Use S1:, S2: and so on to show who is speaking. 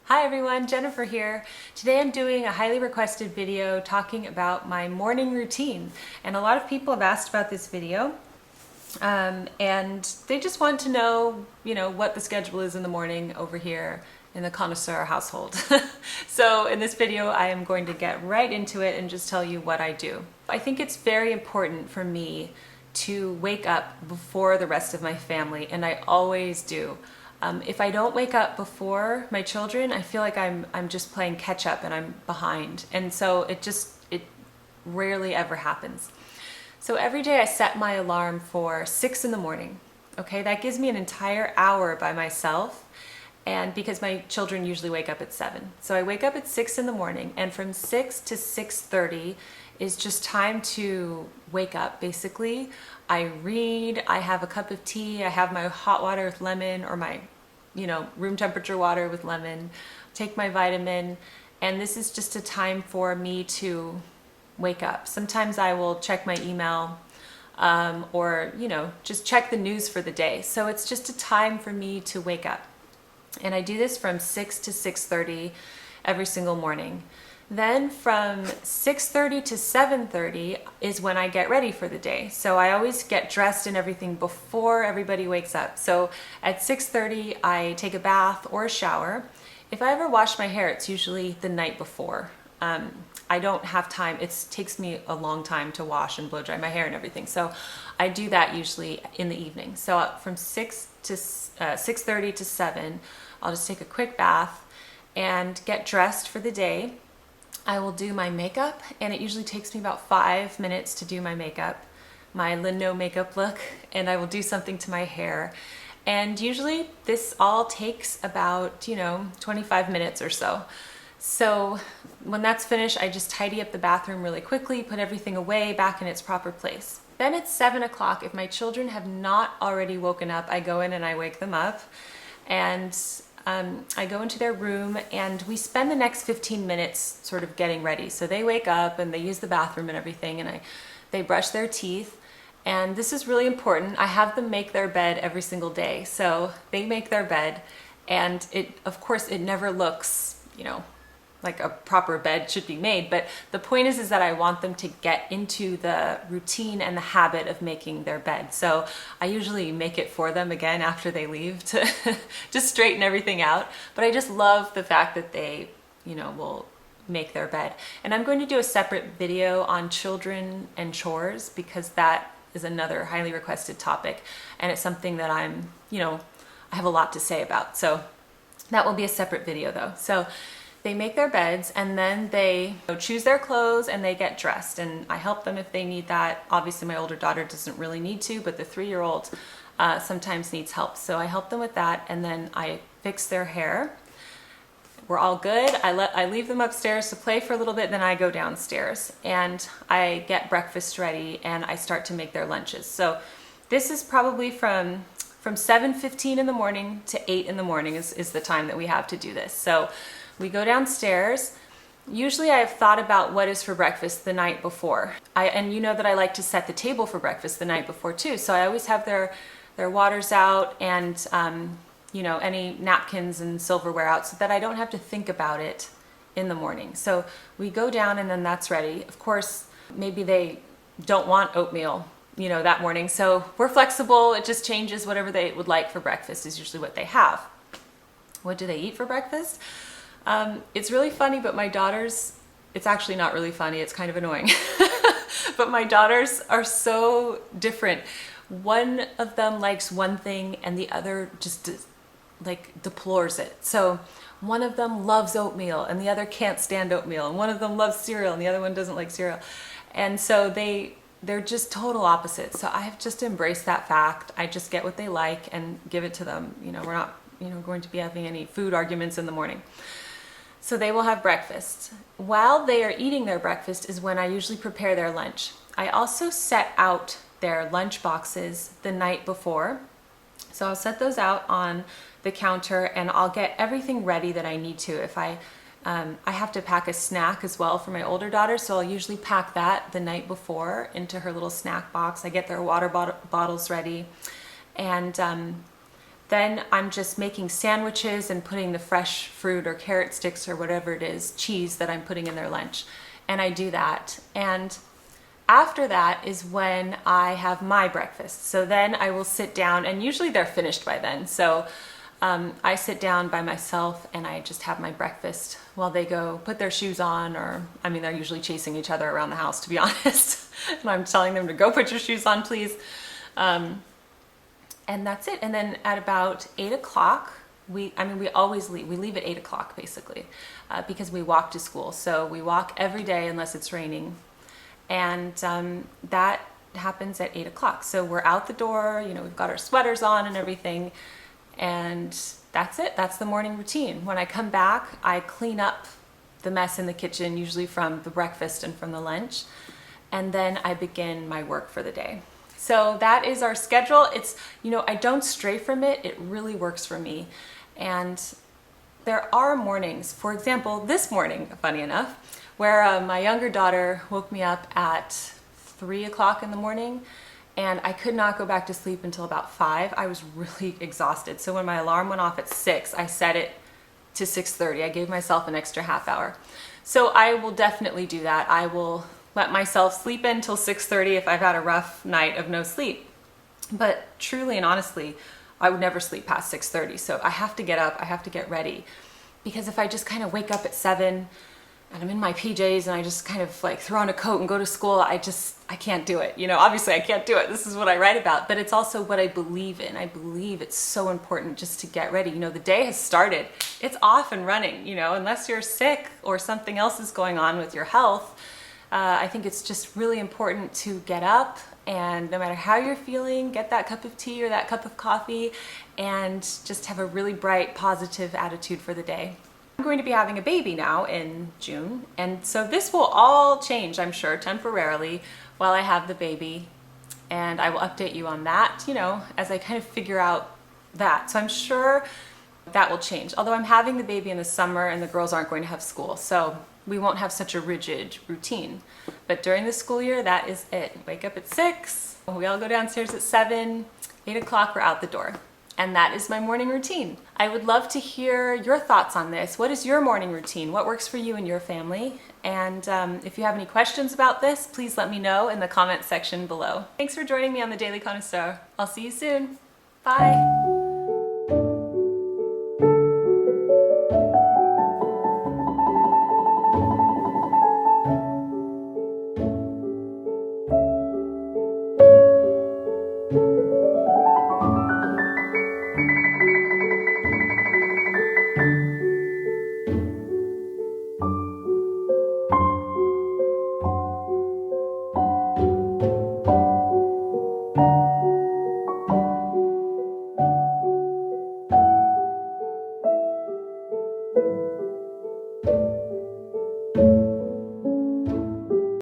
S1: Hi everyone, Jennifer here. Today I'm doing a highly requested video talking about my morning routine. And a lot of people have asked about this video and they just want to know, what the schedule is in the morning over here in the Connoisseur household. So in this video, I am going to get right into it and just tell you what I do. I think it's very important for me to wake up before the rest of my family, and I always do. If I don't wake up before my children, I feel like I'm just playing catch up and I'm behind. And so it rarely ever happens. So every day I set my alarm for 6 in the morning. Okay, that gives me an entire hour by myself. And because my children usually wake up at 7. So I wake up at 6 in the morning, and from 6 to 6:30 is just time to wake up, basically. I read, I have a cup of tea, I have my hot water with lemon, or my, room temperature water with lemon, take my vitamin, and this is just a time for me to wake up. Sometimes I will check my email, or, just check the news for the day. So it's just a time for me to wake up. And I do this from 6 to 6:30 every single morning. Then from 6:30 to 7:30 is when I get ready for the day. So I always get dressed and everything before everybody wakes up. So at 6:30 I take a bath or a shower. If I ever wash my hair, it's usually the night before. I don't have time. It takes me a long time to wash and blow dry my hair and everything. So I do that usually in the evening. So from 6:30 to 7, I'll just take a quick bath and get dressed for the day. I will do my makeup, and it usually takes me about 5 minutes to do my makeup, my Lino makeup look, and I will do something to my hair. And usually this all takes about, 25 minutes or so. So when that's finished, I just tidy up the bathroom really quickly, put everything away back in its proper place. Then at 7 o'clock, if my children have not already woken up, I go in and I wake them up, and I go into their room, and we spend the next 15 minutes sort of getting ready. So they wake up and they use the bathroom and everything, and they brush their teeth. And this is really important. I have them make their bed every single day. So they make their bed, and of course it never looks, like a proper bed should be made. But the point is that I want them to get into the routine and the habit of making their bed. So I usually make it for them again after they leave to just straighten everything out. But I just love the fact that they, will make their bed. And I'm going to do a separate video on children and chores, because that is another highly requested topic. And it's something that I have a lot to say about. So that will be a separate video though. So they make their beds, and then they choose their clothes and they get dressed, and I help them if they need that. Obviously my older daughter doesn't really need to, but the 3-year-old sometimes needs help. So I help them with that, and then I fix their hair. We're all good. I leave them upstairs to play for a little bit, then I go downstairs and I get breakfast ready and I start to make their lunches. So this is probably from 7:15 in the morning to 8 in the morning is the time that we have to do this. So we go downstairs. Usually I have thought about what is for breakfast the night before. And you know that I like to set the table for breakfast the night before too. So I always have their waters out, and any napkins and silverware out, so that I don't have to think about it in the morning. So we go down, and then that's ready. Of course, maybe they don't want oatmeal, that morning. So we're flexible. It just changes. Whatever they would like for breakfast is usually what they have. What do they eat for breakfast? It's really funny, but my daughters, it's actually not really funny, it's kind of annoying. But my daughters are so different. One of them likes one thing and the other just deplores it. So one of them loves oatmeal and the other can't stand oatmeal, and one of them loves cereal and the other one doesn't like cereal. And so they're just total opposites. So I have just embraced that fact. I just get what they like and give it to them. We're not going to be having any food arguments in the morning. So they will have breakfast. While they are eating their breakfast is when I usually prepare their lunch. I also set out their lunch boxes the night before. So I'll set those out on the counter, and I'll get everything ready that I need to. If I have to pack a snack as well for my older daughter, so I'll usually pack that the night before into her little snack box. I get their water bottles ready, and Then I'm just making sandwiches and putting the fresh fruit or carrot sticks or whatever it is, cheese that I'm putting in their lunch. And I do that. And after that is when I have my breakfast. So then I will sit down, and usually they're finished by then. So I sit down by myself and I just have my breakfast while they go put their shoes on, or I mean, they're usually chasing each other around the house, to be honest. And I'm telling them to go put your shoes on, please. And that's it. And then at about 8 o'clock, we always leave. We leave at 8 o'clock basically, because we walk to school. So we walk every day unless it's raining. And that happens at 8 o'clock. So we're out the door, you know, we've got our sweaters on and everything. And that's it. That's the morning routine. When I come back, I clean up the mess in the kitchen, usually from the breakfast and from the lunch. And then I begin my work for the day. So that is our schedule. It's, you know, I don't stray from it. It really works for me. And there are mornings, for example, this morning, funny enough, where my younger daughter woke me up at 3 o'clock in the morning, and I could not go back to sleep until about 5. I was really exhausted. So when my alarm went off at 6, I set it to 6:30. I gave myself an extra half hour. So I will definitely do that. I will let myself sleep in till 6:30 if I've had a rough night of no sleep. But truly and honestly, I would never sleep past 6:30. So I have to get up, I have to get ready. Because if I just kind of wake up at 7 and I'm in my PJs and I just kind of like throw on a coat and go to school, I can't do it. You know, obviously I can't do it. This is what I write about, but it's also what I believe in. I believe it's so important just to get ready. You know, the day has started. It's off and running, you know, unless you're sick or something else is going on with your health. I think it's just really important to get up, and no matter how you're feeling, get that cup of tea or that cup of coffee and just have a really bright, positive attitude for the day. I'm going to be having a baby now in June, and so this will all change, I'm sure, temporarily while I have the baby, and I will update you on that, you know, as I kind of figure out that. So I'm sure that will change, although I'm having the baby in the summer and the girls aren't going to have school, so we won't have such a rigid routine. But during the school year, that is it. Wake up at 6, we all go downstairs at 7, 8 o'clock, we're out the door. And that is my morning routine. I would love to hear your thoughts on this. What is your morning routine? What works for you and your family? And if you have any questions about this, please let me know in the comment section below. Thanks for joining me on the Daily Connoisseur. I'll see you soon. Bye.